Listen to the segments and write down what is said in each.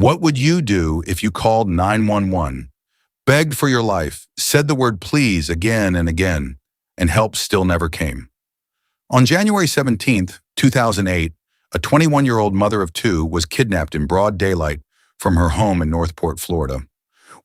What would you do if you called 911, begged for your life, said the word please again and again, and help still never came? On January 17, 2008, a 21-year-old mother of two was kidnapped in broad daylight from her home in Northport, Florida.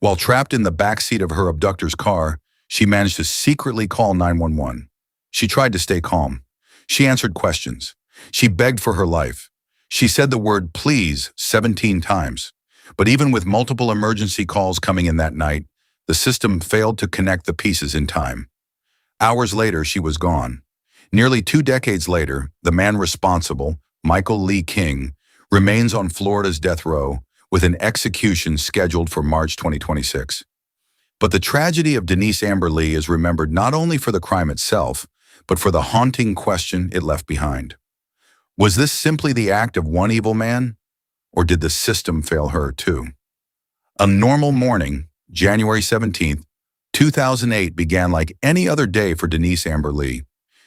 While trapped in the backseat of her abductor's car, she managed to secretly call 911. She tried to stay calm. She answered questions. She begged for her life. She said the word please 17 times. But even with multiple emergency calls coming in that night, the system failed to connect the pieces in time. Hours later, she was gone. Nearly 2 decades later, the man responsible, Michael Lee King, remains on Florida's death row with an execution scheduled for March 2026. But the tragedy of Denise Amber Lee is remembered not only for the crime itself, but for the haunting question it left behind. Was this simply the act of one evil man, or did the system fail her too? A normal morning, January 17th, 2008 began like any other day for Denise Amber Lee.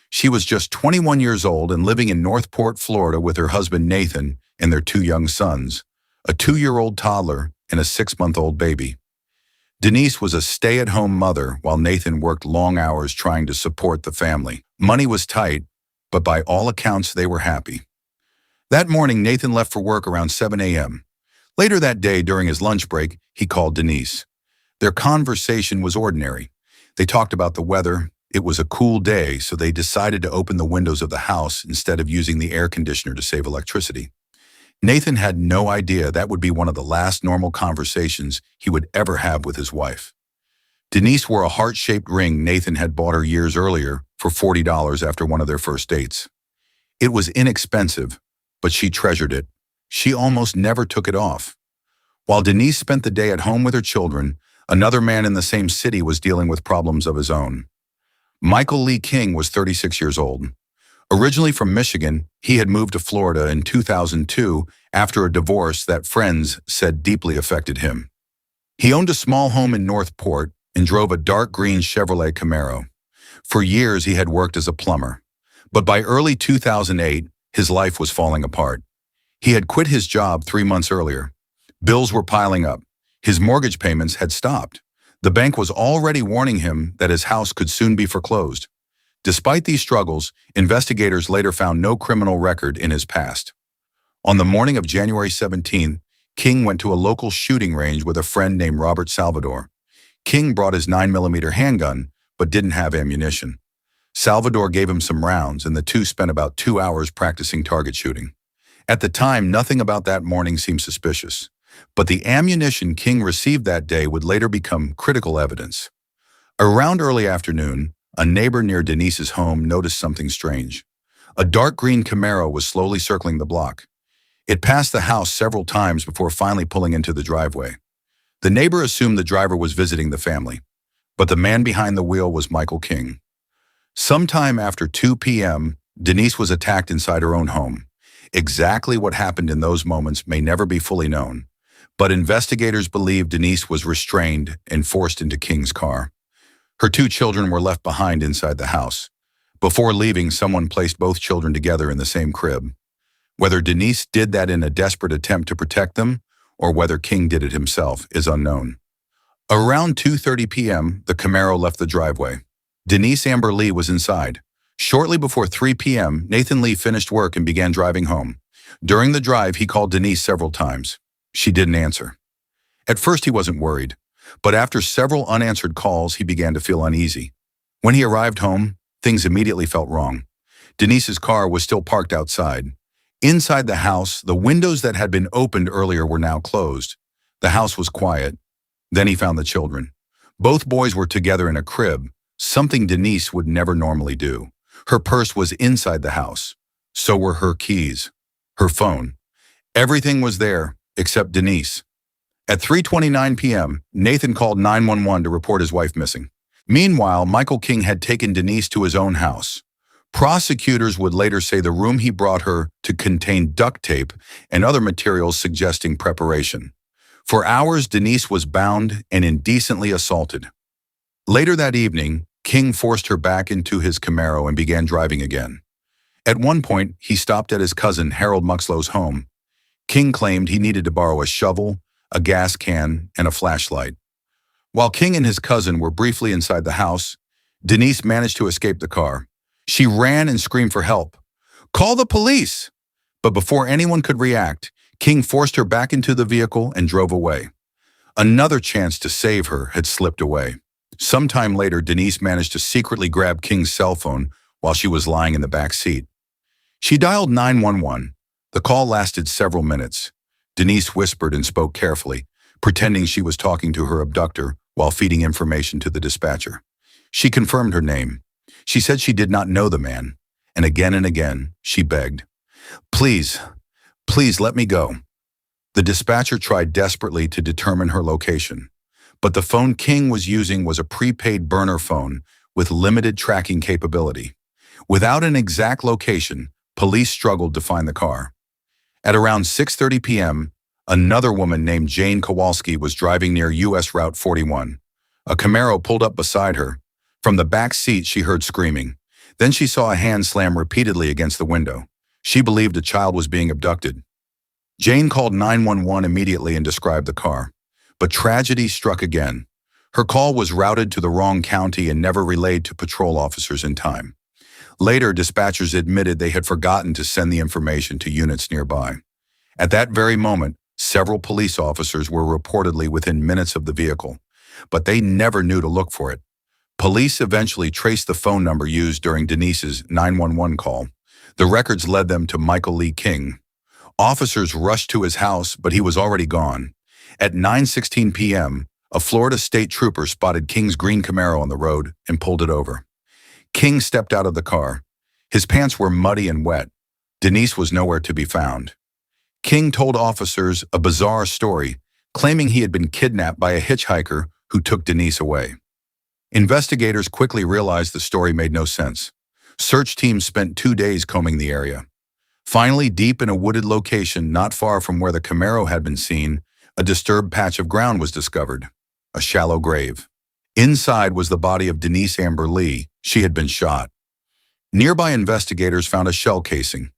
She was just 21 years old and living in Northport, Florida with her husband Nathan and their 2 young sons, a 2-year-old toddler and a 6-month-old baby. Denise was a stay-at-home mother while Nathan worked long hours trying to support the family. Money was tight, but by all accounts they were happy. That morning, Nathan left for work around 7 a.m. Later that day, during his lunch break, he called Denise. Their conversation was ordinary. They talked about the weather. It was a cool day, so they decided to open the windows of the house instead of using the air conditioner to save electricity. Nathan had no idea that would be one of the last normal conversations he would ever have with his wife. Denise wore a heart-shaped ring Nathan had bought her years earlier for $40 after one of their first dates. It was inexpensive, but she treasured it. She almost never took it off. While Denise spent the day at home with her children, another man in the same city was dealing with problems of his own. Michael Lee King was 36 years old. Originally from Michigan, he had moved to Florida in 2002 after a divorce that friends said deeply affected him. He owned a small home in Northport and drove a dark green Chevrolet Camaro. For years, he had worked as a plumber. But by early 2008, his life was falling apart. He had quit his job 3 months earlier. Bills were piling up. His mortgage payments had stopped. The bank was already warning him that his house could soon be foreclosed. Despite these struggles, investigators later found no criminal record in his past. On the morning of January 17th, King went to a local shooting range with a friend named Robert Salvador. King brought his 9mm handgun, but didn't have ammunition. Salvador gave him some rounds, and the two spent about 2 hours practicing target shooting. At the time, nothing about that morning seemed suspicious. But the ammunition King received that day would later become critical evidence. Around early afternoon, a neighbor near Denise's home noticed something strange. A dark green Camaro was slowly circling the block. It passed the house several times before finally pulling into the driveway. The neighbor assumed the driver was visiting the family, but the man behind the wheel was Michael King. Sometime after 2 p.m., Denise was attacked inside her own home. Exactly what happened in those moments may never be fully known, but investigators believe Denise was restrained and forced into King's car. Her 2 children were left behind inside the house. Before leaving, someone placed both children together in the same crib. Whether Denise did that in a desperate attempt to protect them, or whether King did it himself, is unknown. Around 2:30 p.m., the Camaro left the driveway. Denise Amber Lee was inside. Shortly before 3 p.m., Nathan Lee finished work and began driving home. During the drive, he called Denise several times. She didn't answer. At first, he wasn't worried, but after several unanswered calls, he began to feel uneasy. When he arrived home, things immediately felt wrong. Denise's car was still parked outside. Inside the house, the windows that had been opened earlier were now closed. The house was quiet. Then he found the children. Both boys were together in a crib, something Denise would never normally do. Her purse was inside the house. So were her keys, her phone. Everything was there, except Denise. At 3:29 p.m., Nathan called 911 to report his wife missing. Meanwhile, Michael King had taken Denise to his own house. Prosecutors would later say the room he brought her to contained duct tape and other materials suggesting preparation. For hours, Denise was bound and indecently assaulted. Later that evening, King forced her back into his Camaro and began driving again. At one point, he stopped at his cousin Harold Muxlow's home. King claimed he needed to borrow a shovel, a gas can, and a flashlight. While King and his cousin were briefly inside the house, Denise managed to escape the car. She ran and screamed for help. "Call the police!" But before anyone could react, King forced her back into the vehicle and drove away. Another chance to save her had slipped away. Sometime later, Denise managed to secretly grab King's cell phone while she was lying in the back seat. She dialed 911. The call lasted several minutes. Denise whispered and spoke carefully, pretending she was talking to her abductor while feeding information to the dispatcher. She confirmed her name. She said she did not know the man, and again, she begged, "Please, please let me go." The dispatcher tried desperately to determine her location, but the phone King was using was a prepaid burner phone with limited tracking capability. Without an exact location, police struggled to find the car. At around 6:30 p.m., another woman named Jane Kowalski was driving near U.S. Route 41. A Camaro pulled up beside her. From the back seat, she heard screaming. Then she saw a hand slam repeatedly against the window. She believed a child was being abducted. Jane called 911 immediately and described the car. But tragedy struck again. Her call was routed to the wrong county and never relayed to patrol officers in time. Later, dispatchers admitted they had forgotten to send the information to units nearby. At that very moment, several police officers were reportedly within minutes of the vehicle, but they never knew to look for it. Police eventually traced the phone number used during Denise's 911 call. The records led them to Michael Lee King. Officers rushed to his house, but he was already gone. At 9:16 p.m., a Florida state trooper spotted King's green Camaro on the road and pulled it over. King stepped out of the car. His pants were muddy and wet. Denise was nowhere to be found. King told officers a bizarre story, claiming he had been kidnapped by a hitchhiker who took Denise away. Investigators quickly realized the story made no sense. Search teams spent 2 days combing the area. Finally, deep in a wooded location not far from where the Camaro had been seen, a disturbed patch of ground was discovered, a shallow grave. Inside was the body of Denise Amber Lee. She had been shot. Nearby investigators found a shell casing.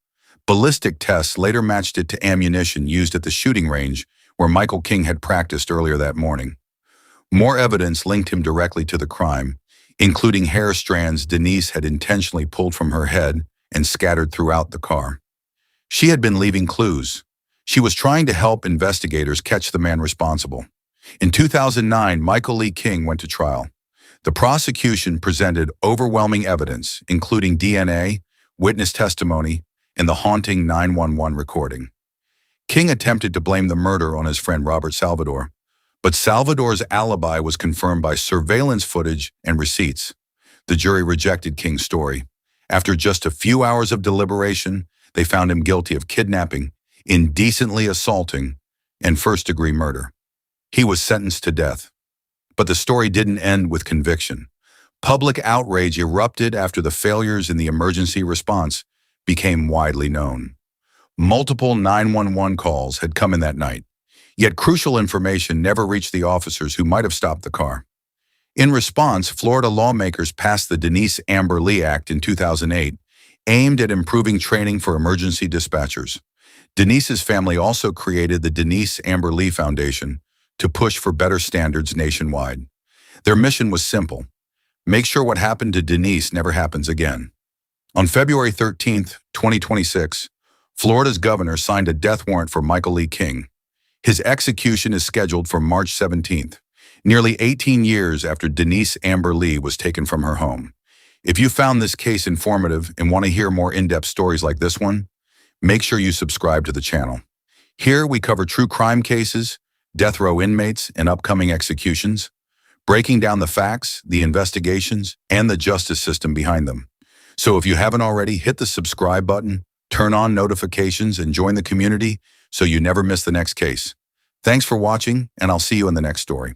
Ballistic tests later matched it to ammunition used at the shooting range where Michael King had practiced earlier that morning. More evidence linked him directly to the crime, including hair strands Denise had intentionally pulled from her head and scattered throughout the car. She had been leaving clues. She was trying to help investigators catch the man responsible. In 2009, Michael Lee King went to trial. The prosecution presented overwhelming evidence, including DNA, witness testimony, and the haunting 911 recording. King attempted to blame the murder on his friend Robert Salvador, but Salvador's alibi was confirmed by surveillance footage and receipts. The jury rejected King's story. After just a few hours of deliberation, they found him guilty of kidnapping, indecently assaulting, and first-degree murder. He was sentenced to death. But the story didn't end with conviction. Public outrage erupted after the failures in the emergency response became widely known. Multiple 911 calls had come in that night, yet crucial information never reached the officers who might have stopped the car. In response, Florida lawmakers passed the Denise Amber Lee Act in 2008, aimed at improving training for emergency dispatchers. Denise's family also created the Denise Amber Lee Foundation to push for better standards nationwide. Their mission was simple: make sure what happened to Denise never happens again. On February 13, 2026, Florida's governor signed a death warrant for Michael Lee King. His execution is scheduled for March 17th, nearly 18 years after Denise Amber Lee was taken from her home. If you found this case informative and want to hear more in-depth stories like this one, make sure you subscribe to the channel. Here we cover true crime cases, death row inmates, and upcoming executions, breaking down the facts, the investigations, and the justice system behind them. So if you haven't already, hit the subscribe button, turn on notifications, and join the community so you never miss the next case. Thanks for watching, and I'll see you in the next story.